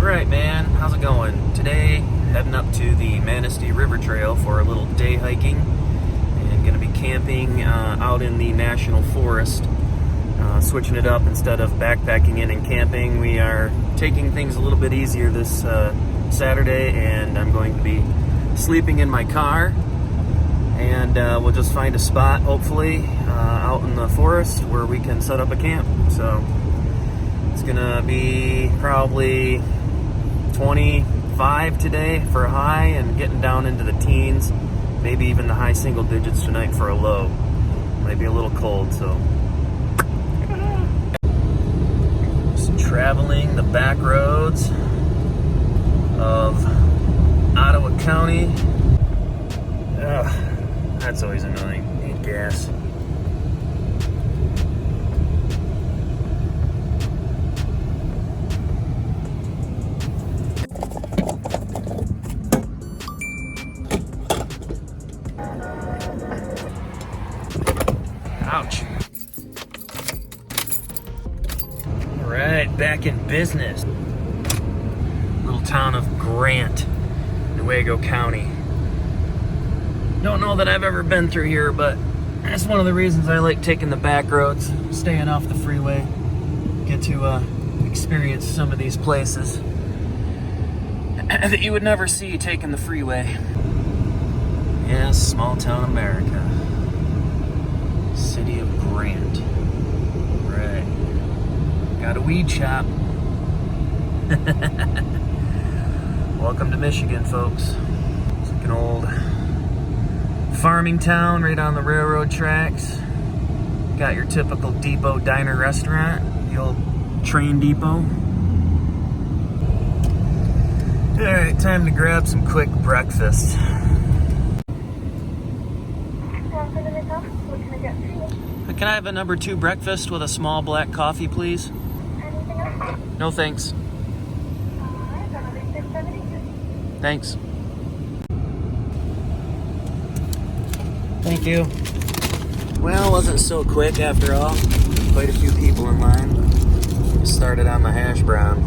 Right, man, how's it going? Today, heading up to the Manistee River Trail for a little day hiking and gonna be camping out in the National Forest. Switching it up, instead of backpacking in and camping, we are taking things a little bit easier this Saturday, and I'm going to be sleeping in my car, and we'll just find a spot, hopefully, out in the forest where we can set up a camp. So it's gonna be probably 25 today for a high and getting down into the teens, maybe even the high single digits tonight for a low. Might be a little cold, so just traveling the back roads of Ottawa County. Ugh, that's always annoying. Need gas. Ouch. All right, back in business. Little town of Grant, Newaygo County. Don't know that I've ever been through here, but that's one of the reasons I like taking the back roads, staying off the freeway. Get to experience some of these places that you would never see taking the freeway. Yes, small town America. City of Grant. Right. Got a weed shop. Welcome to Michigan, folks. It's like an old farming town right on the railroad tracks. Got your typical depot diner restaurant, the old train depot. Alright, time to grab some quick breakfast. Can I have a number 2 breakfast with a small black coffee, please? Anything else? No, thanks. Thanks. Thank you. Well, it wasn't so quick after all. Quite a few people in line. Started on the hash brown.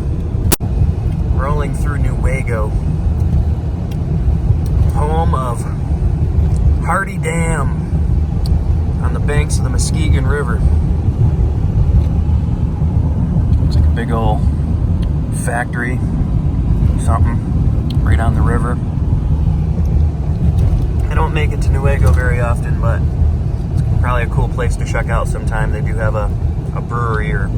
Rolling through Newaygo, home of Hardy Dam, on the banks of the Muskegon River. Looks like a big old factory, something, right on the river. I don't make it to Newaygo very often, but it's probably a cool place to check out sometime. They do have a brewery or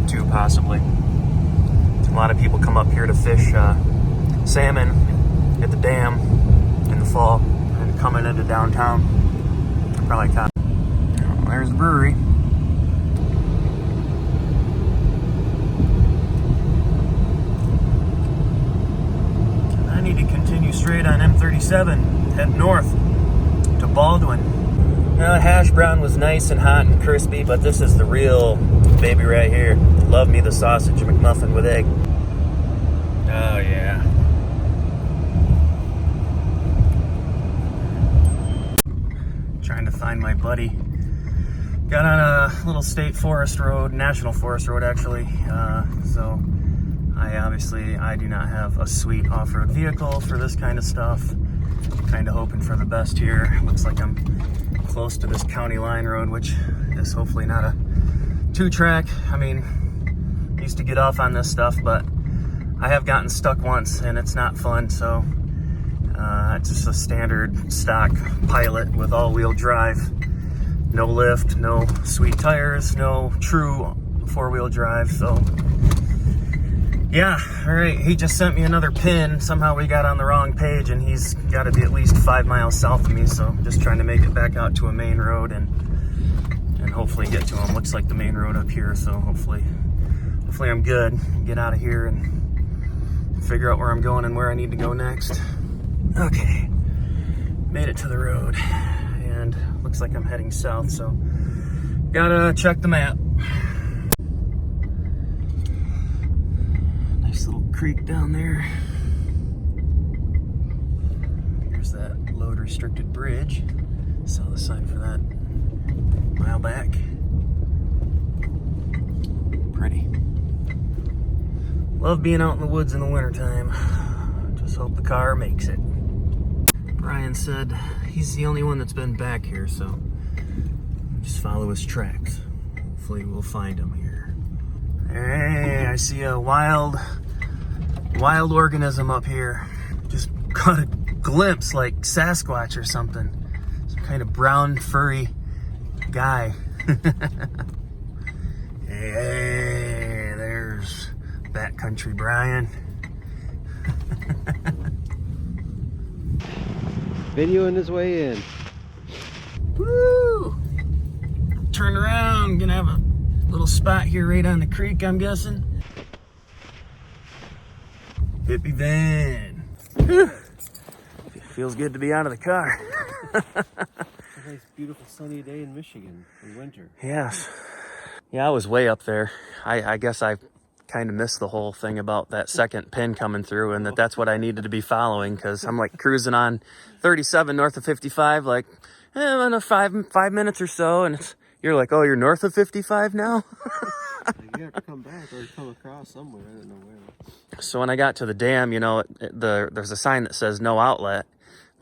two, possibly. A lot of people come up here to fish salmon at the dam in the fall, and coming into downtown. Probably caught. There's the brewery. I need to continue straight on M37, head north to Baldwin. Now, the hash brown was nice and hot and crispy, but this is the real baby right here. Love me the sausage McMuffin with egg. Oh yeah. Trying to find my buddy. Got on a little state forest road, national forest road actually, so I do not have a sweet off-road vehicle for this kind of stuff. Kind of hoping for the best here. Looks like I'm close to this county line road, which is hopefully not a 2-track. I mean, used to get off on this stuff, but I have gotten stuck once and it's not fun, so it's just a standard stock Pilot with all-wheel drive. No lift, no sweet tires, no true 4-wheel drive, so yeah. All right, he just sent me another pin. Somehow we got on the wrong page, and he's got to be at least 5 miles south of me, so just trying to make it back out to a main road and hopefully get to him. Looks like the main road up here, so hopefully I'm good. Get out of here and figure out where I'm going and where I need to go next. Okay, made it to the road, and looks like I'm heading south, so gotta check the map. Nice little creek down there. There's that load restricted bridge. Saw the sign for that a while back. Pretty. Love being out in the woods in the wintertime. Just hope the car makes it. Brian said he's the only one that's been back here, so just follow his tracks. Hopefully we'll find him here. Hey, I see a wild organism up here. Just caught a glimpse like Sasquatch or something. Some kind of brown furry guy. Hey, there's backcountry Brian. Videoing his way in. Woo! Turn around, gonna have a little spot here right on the creek, I'm guessing. Hippie van. Whew. Feels good to be out of the car. It's a nice, beautiful sunny day in Michigan in winter. Yes. Yeah, I was way up there. I guess I kind of missed the whole thing about that second pin coming through, and that's what I needed to be following, because I'm like cruising on 37 north of 55, like in a five minutes or so, and you're like, oh, you're north of 55 now? You have to come back or come across somewhere. I don't know where. So when I got to the dam, you know, there's a sign that says no outlet.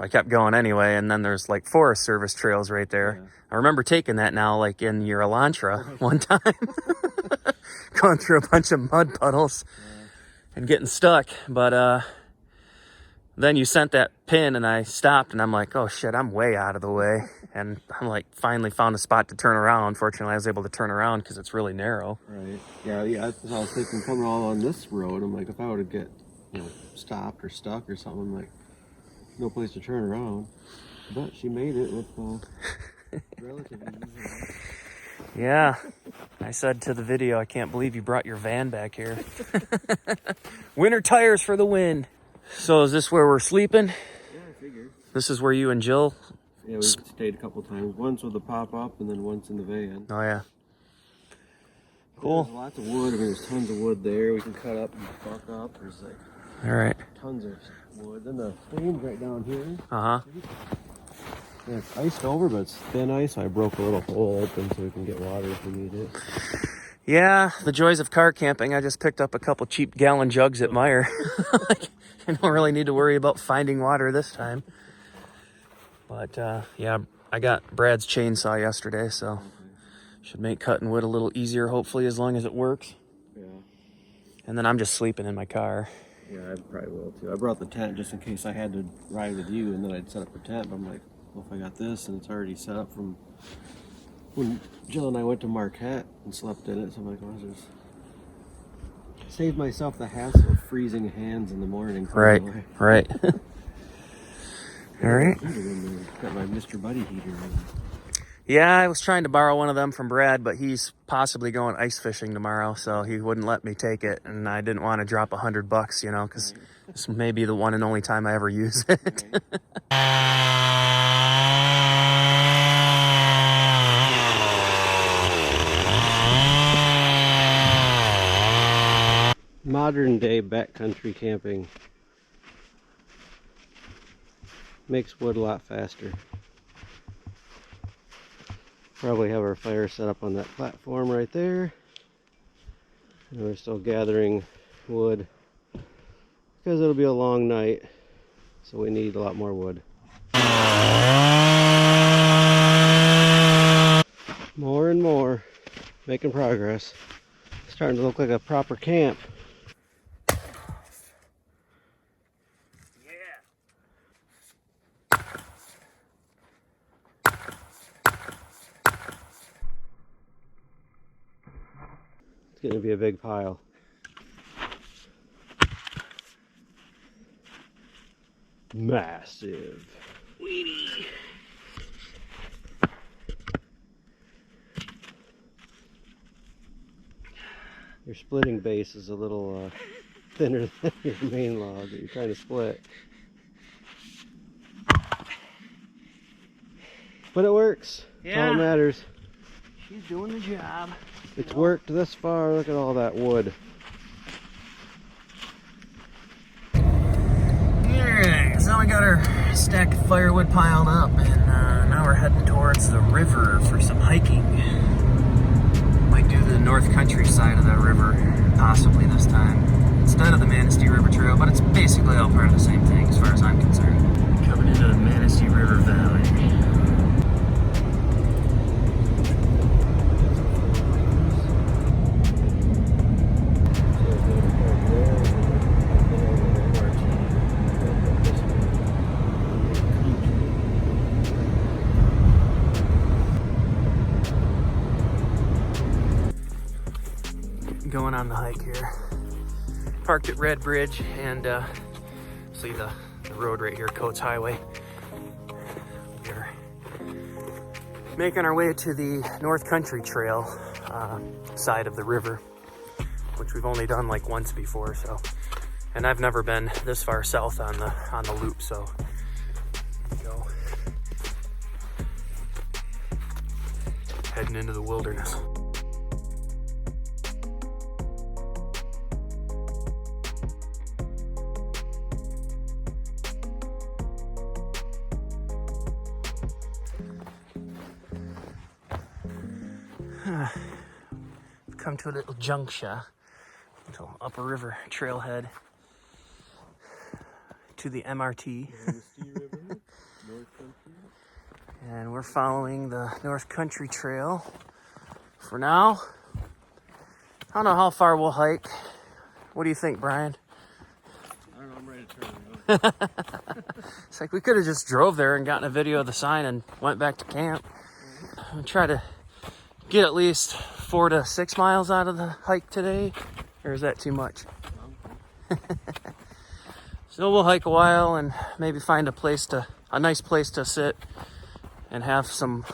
I kept going anyway, and then there's like Forest Service trails right there. Yeah. I remember taking that now, like in your Elantra one time. Going through a bunch of mud puddles and getting stuck. But then you sent that pin and I stopped and I'm like, oh shit, I'm way out of the way. And I'm like, finally found a spot to turn around. Fortunately, I was able to turn around because it's really narrow. Right. Yeah, I was thinking coming all on this road, I'm like, if I were to get, stopped or stuck or something, I'm like, no place to turn around. But she made it with relatively easy. Yeah, I said to the video, I can't believe you brought your van back here. Winter tires for the win. So is this where we're sleeping? Yeah, I figured. This is where you and Jill? Yeah, we stayed a couple times. Once with the pop-up and then once in the van. Oh, yeah. Cool. There's lots of wood. I mean, there's tons of wood there. We can cut up and fuck up. There's like all right. Tons of wood. Then the stream's right down here. Uh-huh. Yeah, it's iced over, but it's thin ice, so I broke a little hole open so we can get water if we need it. Yeah, the joys of car camping. I just picked up a couple cheap gallon jugs at Meijer. I don't really need to worry about finding water this time. But, yeah, I got Brad's chainsaw yesterday, so should make cutting wood a little easier, hopefully, as long as it works. Yeah. And then I'm just sleeping in my car. Yeah, I probably will, too. I brought the tent just in case I had to ride with you, and then I'd set up a tent. But I'm like, well, if I got this, and it's already set up from when Jill and I went to Marquette and slept in it, so I'm like, well, just save myself the hassle of freezing hands in the morning. Right, right. All right. Got my Mr. Buddy heater in. Yeah, I was trying to borrow one of them from Brad, but he's possibly going ice fishing tomorrow, so he wouldn't let me take it, and I didn't want to drop $100, because this may be the one and only time I ever use it. Modern day backcountry camping makes wood a lot faster. Probably have our fire set up on that platform right there. And we're still gathering wood because it'll be a long night, so we need a lot more wood. More and more, making progress. Starting to look like a proper camp. It's going to be a big pile. Massive. Weedy. Your splitting base is a little thinner than your main log that you're trying to split. But it works. Yeah. That's all that matters. She's doing the job. It's worked this far. Look at all that wood. Alright, so we got our stack of firewood piled up, and now we're heading towards the river for some hiking. Might do the north country side of the river, possibly this time. instead of the Manistee River Trail, but it's basically all part of the same thing as far as I'm concerned. Coming into the Manistee River Valley. Going on the hike here. Parked at Red Bridge and see the road right here, Coates Highway. We're making our way to the North Country Trail side of the river, which we've only done like once before. So, and I've never been this far south on the loop. So, here we go. Heading into the wilderness. Come to a little junction, little Upper River trailhead to the MRT. And we're following the North Country Trail for now. I don't know how far we'll hike. What do you think, Brian? I don't know, I'm ready to turn around. It's like we could have just drove there and gotten a video of the sign and went back to camp. I'm try to get at least 4 to 6 miles out of the hike today, or is that too much? So we'll hike a while and maybe find a nice place to sit and have some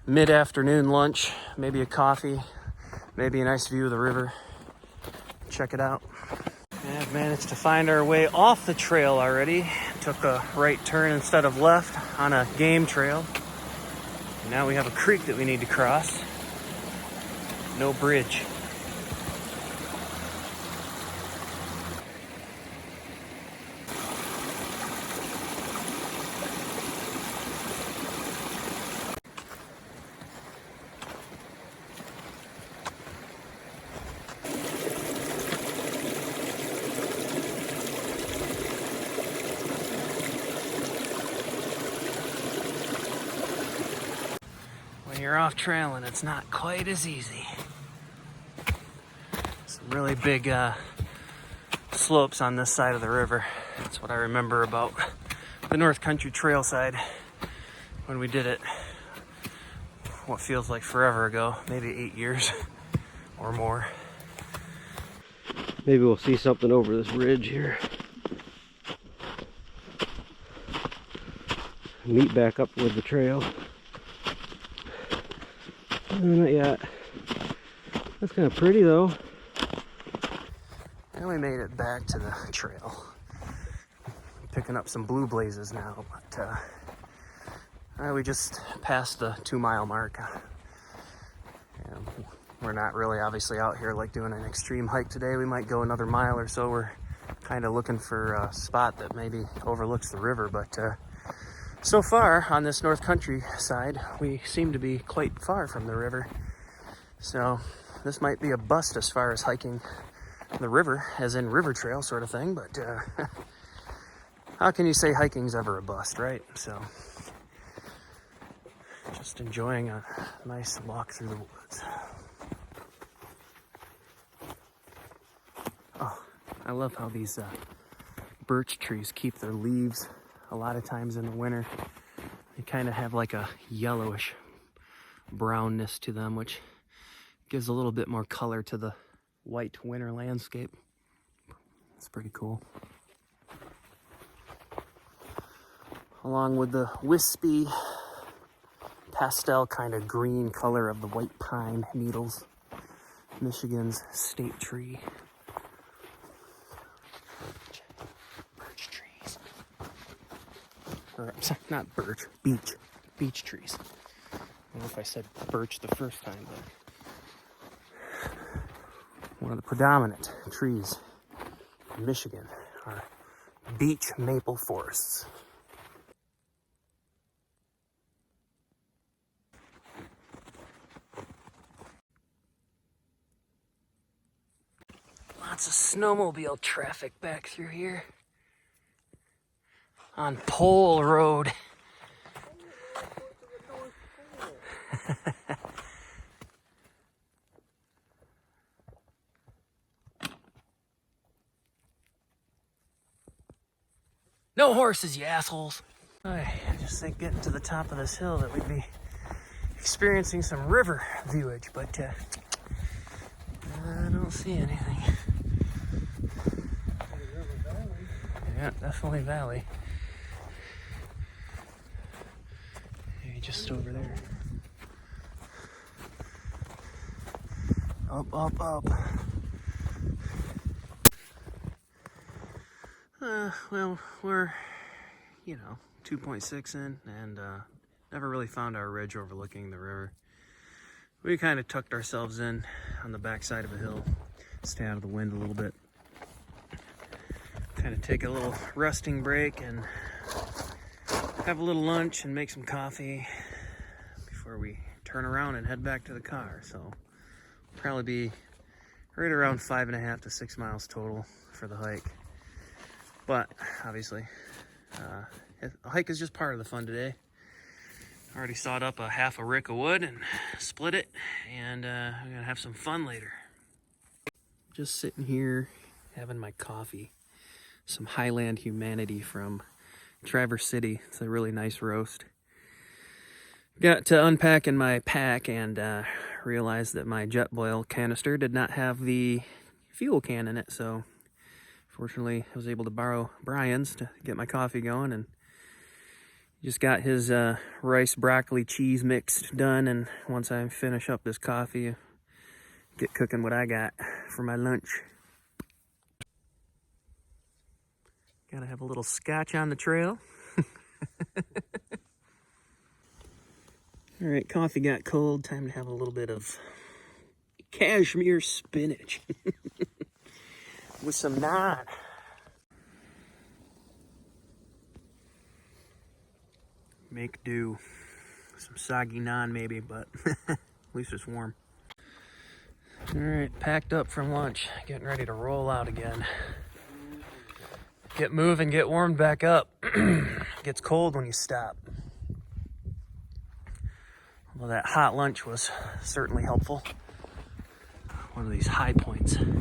mid-afternoon lunch, maybe a coffee, maybe a nice view of the river. Check it out. And I've managed to find our way off the trail already. Took a right turn instead of left on a game trail. Now we have a creek that we need to cross. No bridge. When you're off trailing, it's not quite as easy. Some really big slopes on this side of the river. That's what I remember about the North Country Trail side when we did it, what feels like forever ago, maybe 8 years or more. Maybe we'll see something over this ridge here. Meet back up with the trail. Not yet. That's kind of pretty though. And we made it back to the trail. Picking up some blue blazes now, but we just passed the 2 mile mark. And we're not really obviously out here like doing an extreme hike today. We might go another mile or so. We're kind of looking for a spot that maybe overlooks the river, but so far on this North Country side, we seem to be quite far from the river. So this might be a bust as far as hiking the river, as in river trail sort of thing, but how can you say hiking's ever a bust, right? So just enjoying a nice walk through the woods. Oh, I love how these birch trees keep their leaves a lot of times in the winter. They kind of have like a yellowish brownness to them, which gives a little bit more color to the white winter landscape. It's pretty cool. Along with the wispy pastel kind of green color of the white pine needles. Michigan's state tree. Birch trees. Or, I'm sorry, not birch, beech. Beech trees. I don't know if I said birch the first time, but one of the predominant trees in Michigan are beech maple forests. Lots of snowmobile traffic back through here. On Pole Road. No horses, you assholes. I just think getting to the top of this hill that we'd be experiencing some river viewage, but I don't see anything. Yeah, definitely valley. Maybe just over there. Up, up, up. Well, we're, 2.6 in, and never really found our ridge overlooking the river. We kind of tucked ourselves in on the backside of a hill, stay out of the wind a little bit. Kind of take a little resting break and have a little lunch and make some coffee before we turn around and head back to the car. So probably be right around 5.5 to 6 miles total for the hike. But obviously, a hike is just part of the fun today. Already sawed up a half a rick of wood and split it, and we're gonna have some fun later. Just sitting here having my coffee. Some Highland Humanity from Traverse City. It's a really nice roast. Got to unpacking my pack and realized that my Jetboil canister did not have the fuel can in it, so fortunately I was able to borrow Brian's to get my coffee going, and just got his rice broccoli cheese mix done, and once I finish up this coffee, get cooking what I got for my lunch. Gotta have a little scotch on the trail. All right, coffee got cold. Time to have a little bit of cashmere spinach with some naan. Make do. Some soggy naan maybe, but at least it's warm. All right, packed up from lunch. Getting ready to roll out again. Get moving, get warmed back up. Gets cold when you stop. Well, that hot lunch was certainly helpful. One of these high points. I think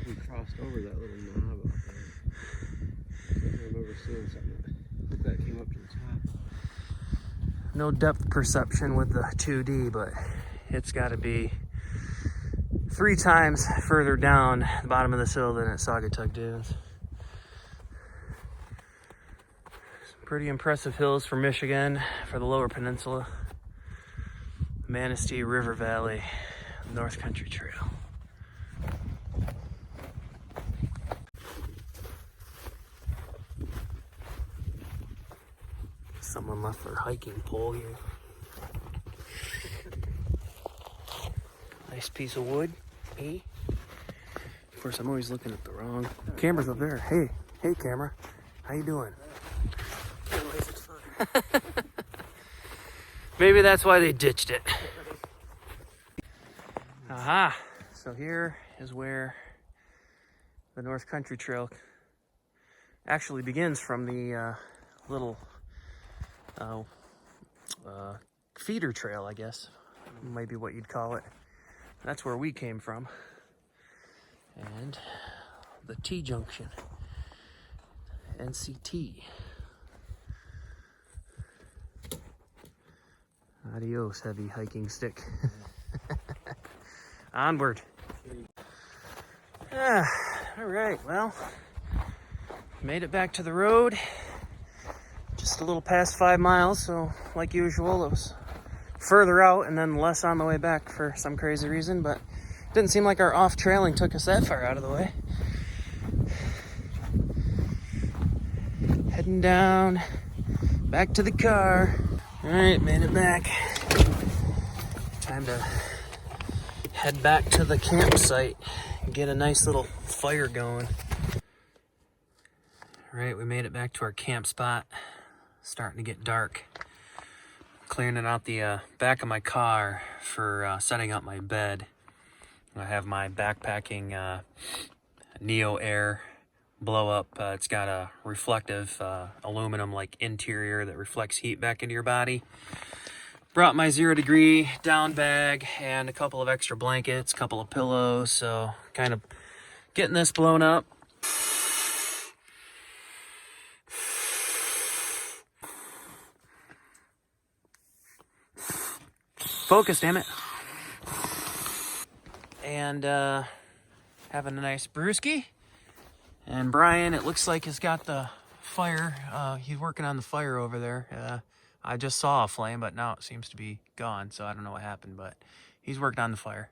we crossed over that little knob out there. I remember seeing something that came up to the top. No depth perception with the 2D, but it's got to be 3 times further down the bottom of this hill than at Saugatuck Dunes. Some pretty impressive hills for Michigan, for the Lower Peninsula. Manistee River Valley, North Country Trail. Someone left their hiking pole here. Nice piece of wood, eh? Of course, I'm always looking at the wrong. Camera's up there. Hey, camera. How you doing? Maybe that's why they ditched it. Aha! So here is where the North Country Trail actually begins, from the little feeder trail, I guess. Might be what you'd call it. That's where we came from. And the T-junction. NCT. Adios, heavy hiking stick. Onward. All right, well, made it back to the road. Just a little past 5 miles, so like usual, it was further out and then less on the way back for some crazy reason, but didn't seem like our off-trailing took us that far out of the way. Heading down, back to the car. All right, made it back. Time to head back to the campsite and get a nice little fire going. All right, we made it back to our camp spot. Starting to get dark. Clearing it out the back of my car for setting up my bed. I have my backpacking Neo Air blow up. It's got a reflective aluminum like interior that reflects heat back into your body. Brought my 0 degree down bag and a couple of extra blankets, a couple of pillows, so kind of getting this blown up. Focus, damn it. And having a nice brewski. And Brian, it looks like, has got the fire. He's working on the fire over there. I just saw a flame, but now it seems to be gone, so I don't know what happened, but he's working on the fire.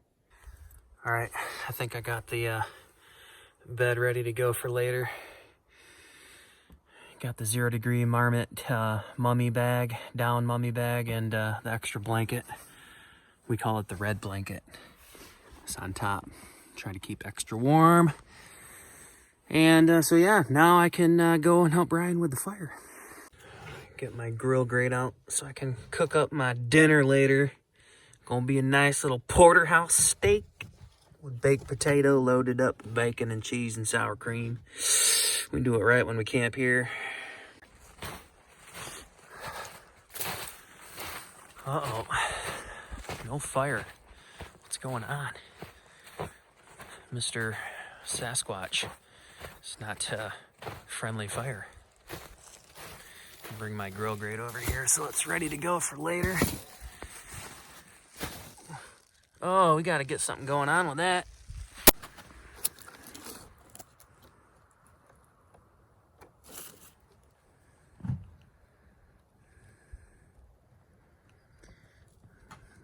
All right, I think I got the bed ready to go for later. Got the 0 degree marmot mummy bag, down mummy bag, and the extra blanket. We call it the red blanket. It's on top. Try to keep extra warm. And so yeah, now I can go and help Brian with the fire. Get my grill grate out so I can cook up my dinner later. Gonna be a nice little porterhouse steak with baked potato loaded up with bacon and cheese and sour cream. We do it right when we camp here. Uh-oh. No fire. What's going on? Mr. Sasquatch. It's not friendly fire. Bring my grill grate over here so it's ready to go for later. Oh, we gotta get something going on with that.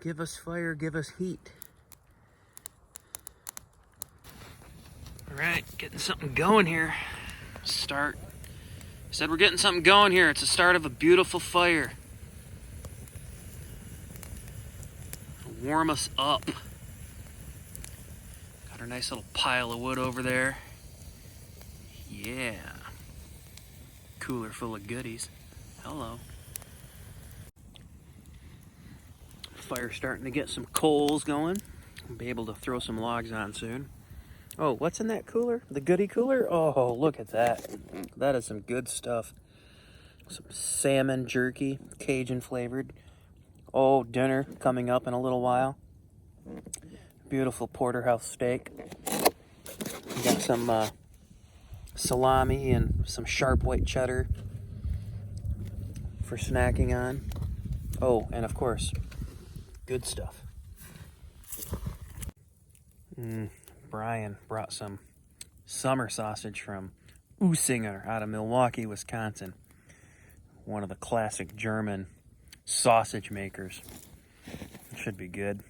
Give us fire, give us heat. All right, getting something going here. Start. Said we're getting something going here. It's the start of a beautiful fire. Warm us up. Got our nice little pile of wood over there. Yeah. Cooler full of goodies. Hello. Fire starting to get some coals going. I'll be able to throw some logs on soon. Oh, what's in that cooler? The goodie cooler? Oh, look at that. That is some good stuff. Some salmon jerky, Cajun flavored. Oh, dinner coming up in a little while. Beautiful porterhouse steak. We got some salami and some sharp white cheddar for snacking on. Oh, and of course, good stuff. Brian brought some summer sausage from Usinger out of Milwaukee, Wisconsin. One of the classic German sausage makers. Should be good.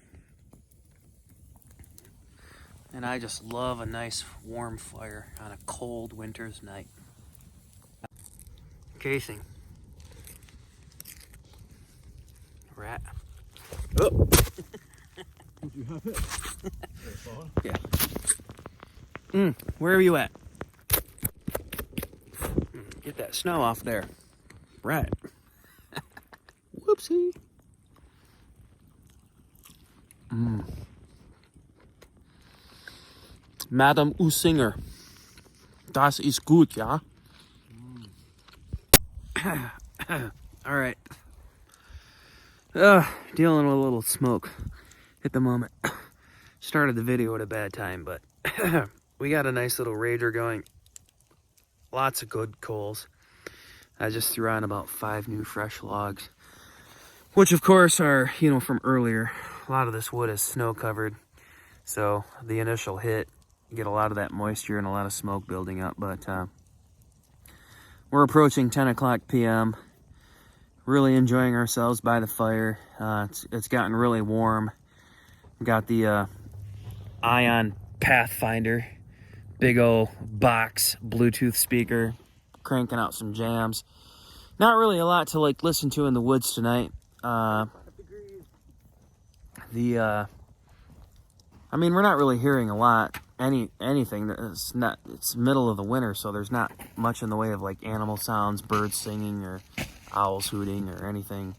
And I just love a nice warm fire on a cold winter's night. Casing. Rat. Oh! Did you have it? Yeah. Where are you at? Get that snow off there. Right. Whoopsie. Madame Usinger. Das ist gut, ja? All right. Dealing with a little smoke at the moment. Started the video at a bad time, but we got a nice little rager going. Lots of good coals. I just threw on about 5 new fresh logs, which of course are, from earlier. A lot of this wood is snow covered, so the initial hit, you get a lot of that moisture and a lot of smoke building up, but we're approaching 10 o'clock p.m. Really enjoying ourselves by the fire. It's gotten really warm. Got the Ion Pathfinder, big old box Bluetooth speaker, cranking out some jams. Not really a lot to listen to in the woods tonight. We're not really hearing a lot, anything. It's middle of the winter, so there's not much in the way of animal sounds, birds singing, or owls hooting, or anything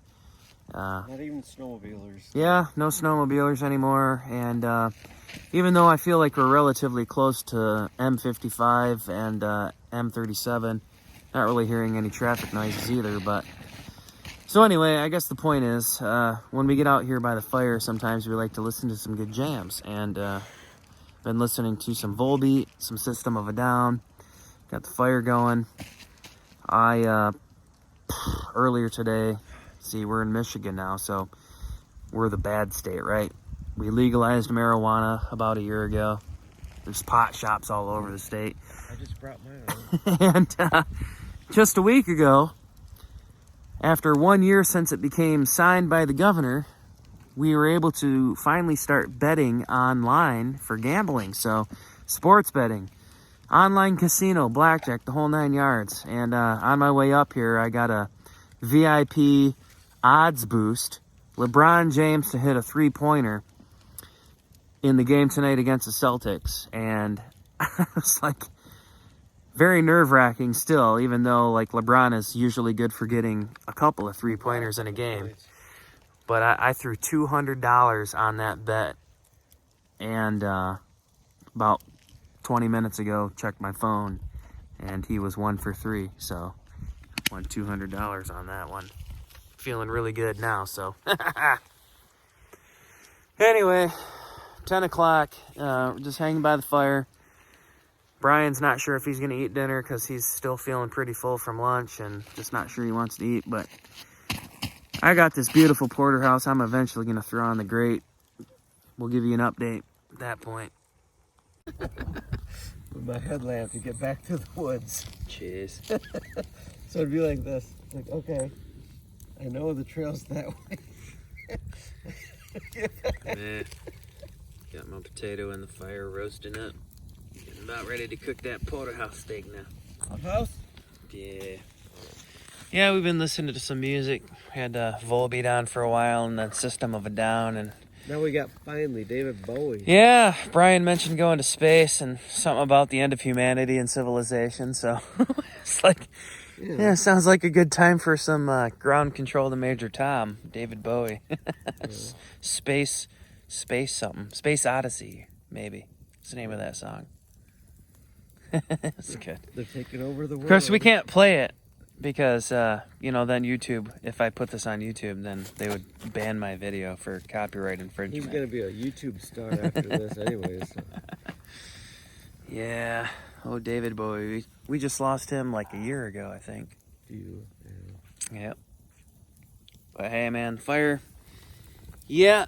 Not even snowmobilers. Yeah, no snowmobilers anymore. And even though I feel like we're relatively close to M55 and M37, not really hearing any traffic noises either. But so anyway, I guess the point is, when we get out here by the fire, sometimes we like to listen to some good jams. And been listening to some Volbeat, some System of a Down. Got the fire going. I earlier today, see, we're in Michigan now, so we're the bad state, right? We legalized marijuana about a year ago. There's pot shops all over the state. I just brought mine on. And just a week ago, after 1 year since it became signed by the governor, we were able to finally start betting online for gambling. So sports betting, online casino, blackjack, the whole 9 yards. And on my way up here, I got a VIP odds boost. LeBron James to hit a 3-pointer in the game tonight against the Celtics. And it's like very nerve-wracking still, even though like LeBron is usually good for getting a couple of 3-pointers in a game. But I threw $200 on that bet. And about 20 minutes ago, checked my phone, and he was 1 for 3. So won $200 on that one. Feeling really good now, so. Anyway, 10 o'clock, just hanging by the fire. Brian's not sure if he's going to eat dinner because he's still feeling pretty full from lunch and just not sure he wants to eat. But I got this beautiful porterhouse I'm eventually going to throw on the grate. We'll give you an update at that point. With my headlamp to get back to the woods. Cheers. So it'd be like this. Like, okay, I know the trail's that way. Got my potato in the fire, roasting it. Getting about ready to cook that porterhouse steak now. House? Yeah. Yeah, we've been listening to some music. We had Volbeat on for a while, and then System of a Down, and Now we got finally David Bowie. yeah, Brian mentioned going to space and something about the end of humanity and civilization. So it's like, yeah, sounds like a good time for some ground control to Major Tom, David Bowie. Space something. Space Odyssey, maybe. That's the name of that song. It's good. They're taking over the world. Of course, we can't play it because, then YouTube, if I put this on YouTube, then they would ban my video for copyright infringement. He's going to be a YouTube star after this anyways. So. Yeah. Oh, David Bowie. We just lost him like a year ago, I think. Yep. But hey, man, fire. Yeah,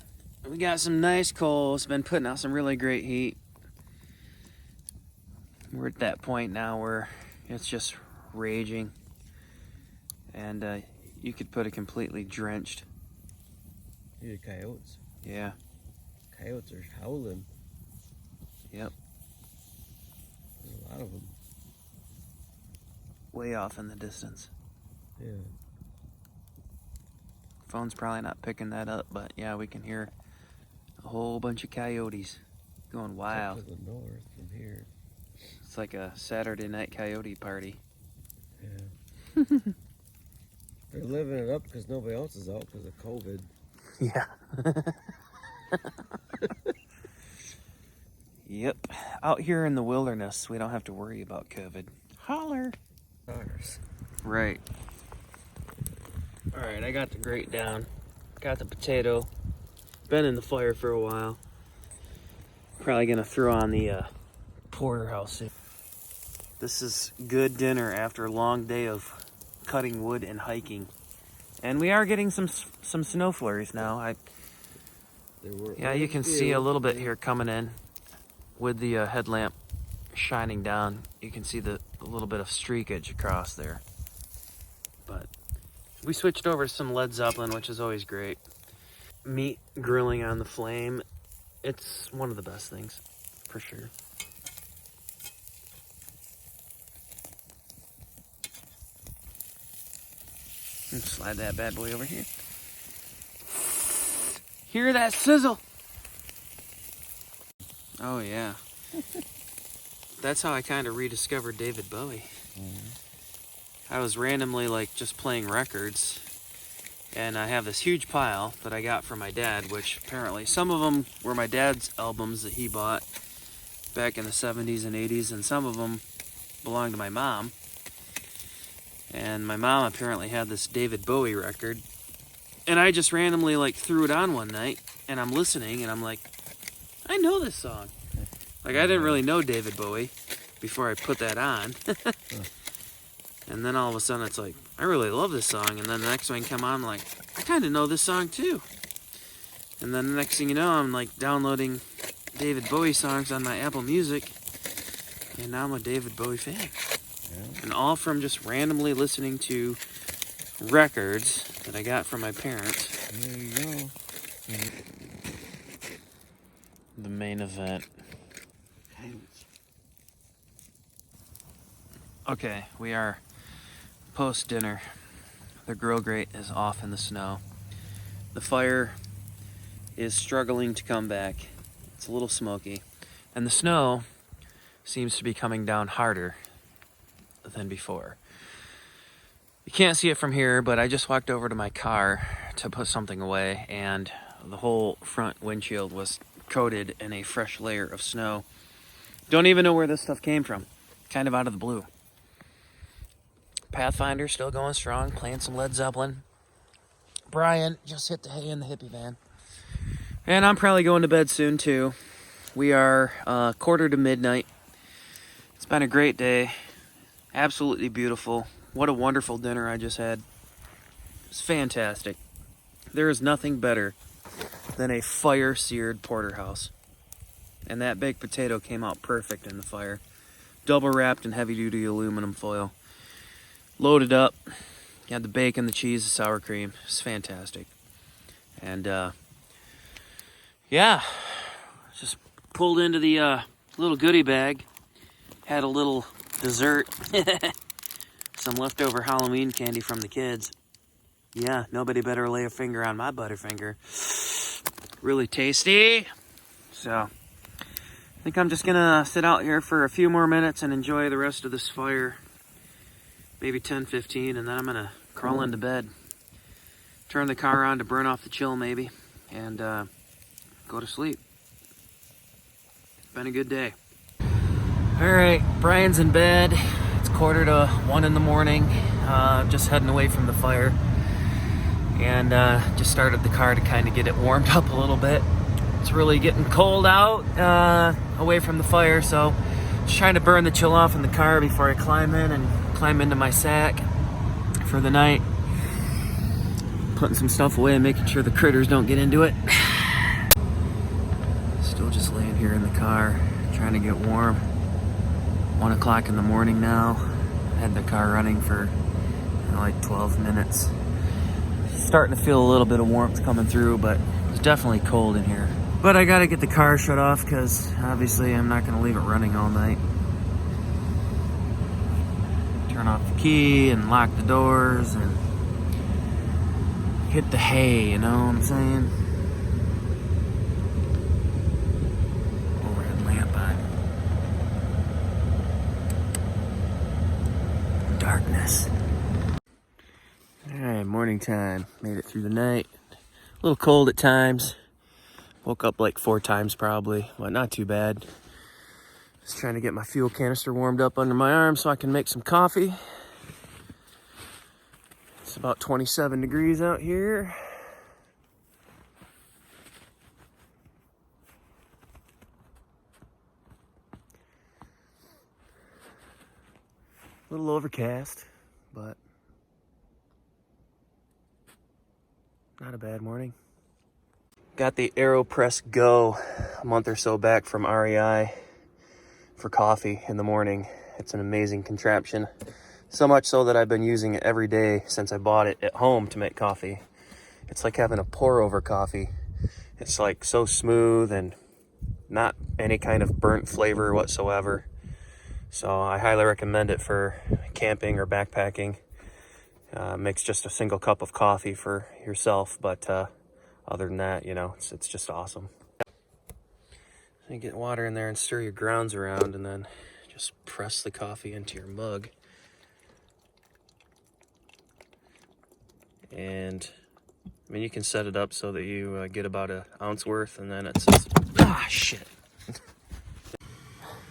we got some nice coals. Been putting out some really great heat. We're at that point now where it's just raging. And you could put it completely drenched. Yeah, coyotes. Yeah. Coyotes are howling. Yep. There's a lot of them. Way off in the distance. Yeah. Phone's probably not picking that up, but yeah, we can hear a whole bunch of coyotes going wild. Up to the north from here. It's like a Saturday night coyote party. Yeah. They're living it up because nobody else is out because of COVID. Yeah. Yep. Out here in the wilderness, we don't have to worry about COVID. Holler. Ours. Right. All right, I got the grate down. Got the potato. Been in the fire for a while. Probably gonna throw on the porterhouse soon. This is good dinner after a long day of cutting wood and hiking. And we are getting some snow flurries now. Yeah, you can see a little bit here coming in with the headlamp shining down. You can see a little bit of streakage across there. But we switched over to some Led Zeppelin, which is always great. Meat grilling on the flame. It's one of the best things, for sure. And slide that bad boy over here. Hear that sizzle? Oh yeah. That's how I kind of rediscovered David Bowie. I was randomly just playing records, And I have this huge pile that I got from my dad, which apparently some of them were my dad's albums that he bought back in the 70s and 80s, and some of them belonged to my mom. And my mom apparently had this David Bowie record. And I just randomly like threw it on one night, and I'm listening, and I'm like, I know this song. Like, I didn't really know David Bowie before I put that on. And then all of a sudden it's like, I really love this song. And then the next one come on, I'm like, I kind of know this song too. And then the next thing you know, I'm like downloading David Bowie songs on my Apple Music. And now I'm a David Bowie fan. Yeah. And all from just randomly listening to records that I got from my parents. There you go. The main event. Okay, we are post-dinner. The grill grate is off in the snow. The fire is struggling to come back. It's a little smoky. And the snow seems to be coming down harder than before. You can't see it from here, but I just walked over to my car to put something away, and the whole front windshield was coated in a fresh layer of snow. Don't even know where this stuff came from. Kind of out of the blue. Pathfinder still going strong, playing some Led Zeppelin. Brian just hit the hay in the hippie van. And I'm probably going to bed soon too. We are quarter to midnight. It's been a great day. Absolutely beautiful. What a wonderful dinner I just had. It's fantastic. There is nothing better than a fire-seared porterhouse. And that baked potato came out perfect in the fire. Double wrapped in heavy-duty aluminum foil. Loaded up. You had the bacon, the cheese, the sour cream. It's fantastic. And yeah, just pulled into the little goodie bag. Had a little dessert. Some leftover Halloween candy from the kids. Yeah, nobody better lay a finger on my Butterfinger. Really tasty. So, I think I'm just gonna sit out here for a few more minutes and enjoy the rest of this fire. Maybe 10, 15, and then I'm gonna crawl into bed. Turn the car on to burn off the chill maybe, and go to sleep. Been a good day. All right, Brian's in bed. It's 1:45 in the morning. Just heading away from the fire. And just started the car to kind of get it warmed up a little bit. It's really getting cold out away from the fire, so just trying to burn the chill off in the car before I climb in and climb into my sack for the night. Putting some stuff away and making sure the critters don't get into it. Still just laying here in the car, trying to get warm. 1 o'clock in the morning now. Had the car running for like 12 minutes. Starting to feel a little bit of warmth coming through, but it's definitely cold in here. But I gotta get the car shut off because obviously I'm not gonna leave it running all night. Turn off the key and lock the doors and hit the hay, you know what I'm saying? Overhead lamp on. Darkness. Alright, morning time. Made it through the night. A little cold at times. Woke up like 4 times probably, but not too bad. Just trying to get my fuel canister warmed up under my arm so I can make some coffee. It's about 27 degrees out here. A little overcast, but not a bad morning. Got the AeroPress Go a month or so back from REI for coffee in the morning. It's an amazing contraption. So much so that I've been using it every day since I bought it at home to make coffee. It's like having a pour over coffee. It's like so smooth and not any kind of burnt flavor whatsoever. So I highly recommend it for camping or backpacking. Makes just a single cup of coffee for yourself, but other than that, you know, it's just awesome. So you get water in there and stir your grounds around and then just press the coffee into your mug. And I mean, you can set it up so that you get about an ounce worth, and then it says, ah, shit.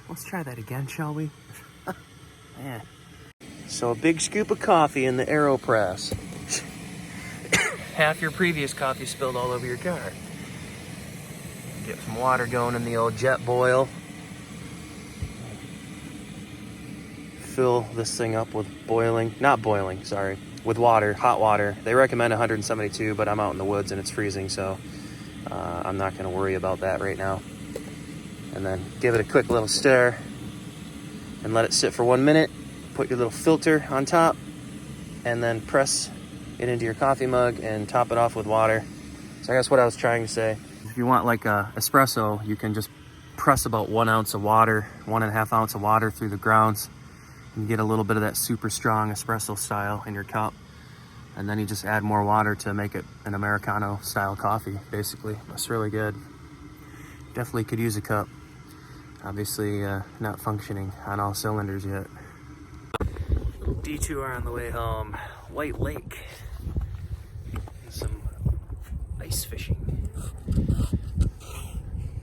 Let's try that again, shall we? Man. So a big scoop of coffee in the AeroPress. Half your previous coffee spilled all over your car. Get some water going in the old jet boil. Fill this thing up with with water, hot water. They recommend 172, but I'm out in the woods and it's freezing, so I'm not gonna worry about that right now. And then give it a quick little stir and let it sit for 1 minute. Put your little filter on top and then press it into your coffee mug and top it off with water. So I guess what I was trying to say, if you want like a espresso, you can just press about 1 ounce of water, 1.5 ounce of water through the grounds, and you get a little bit of that super strong espresso style in your cup. And then you just add more water to make it an Americano style coffee, basically. It's really good. Definitely could use a cup. Obviously not functioning on all cylinders yet. Detour on the way home. White Lake. Some ice fishing.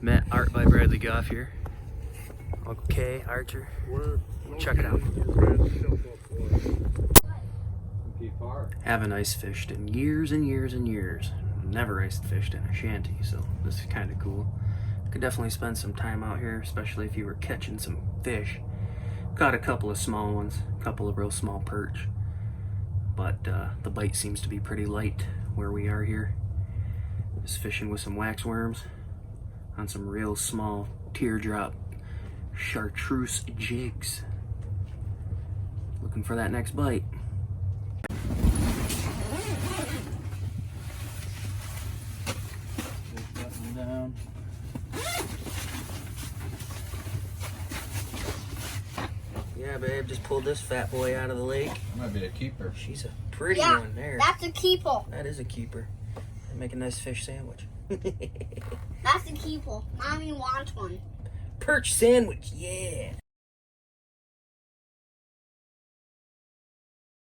Met Art by Bradley Goff here. Okay, Archer. Check it out. Haven't ice fished in years and years and years. Never ice fished in a shanty, so this is kind of cool. Could definitely spend some time out here, especially if you were catching some fish. Caught a couple of small ones, a couple of real small perch, but the bite seems to be pretty light where we are here. Just fishing with some waxworms on some real small teardrop chartreuse jigs. Looking for that next bite. Down. Yeah, babe, just pulled this fat boy out of the lake. That might be a keeper. She's a pretty one there. That's a keeper. That is a keeper. Make a nice fish sandwich. That's a keeper. Mommy wants one. Perch sandwich, yeah.